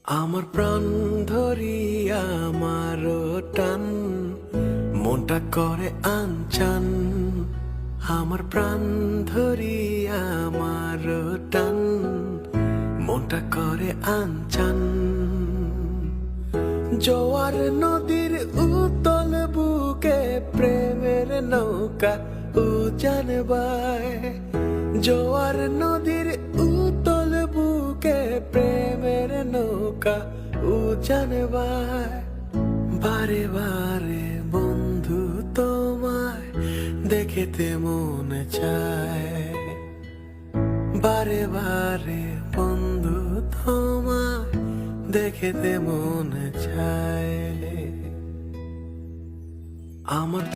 আমার প্রাণ ধরিয়া আমার টান মনটা করে আনচান। আমার প্রাণ ধরিয়া আমার টান মনটা করে আনচান। জোয়ার নদীর উতল বুকে প্রেমের নৌকা উজান বায়। জোয়ার নদীর উতল বুকে প্রেমের নৌকা উজান বায়। বারে বারে বন্ধু তোমায় দেখিতে মনে চায়। বারে বারে বন্ধু তোমায় দেখিতে মনে চায়। আমার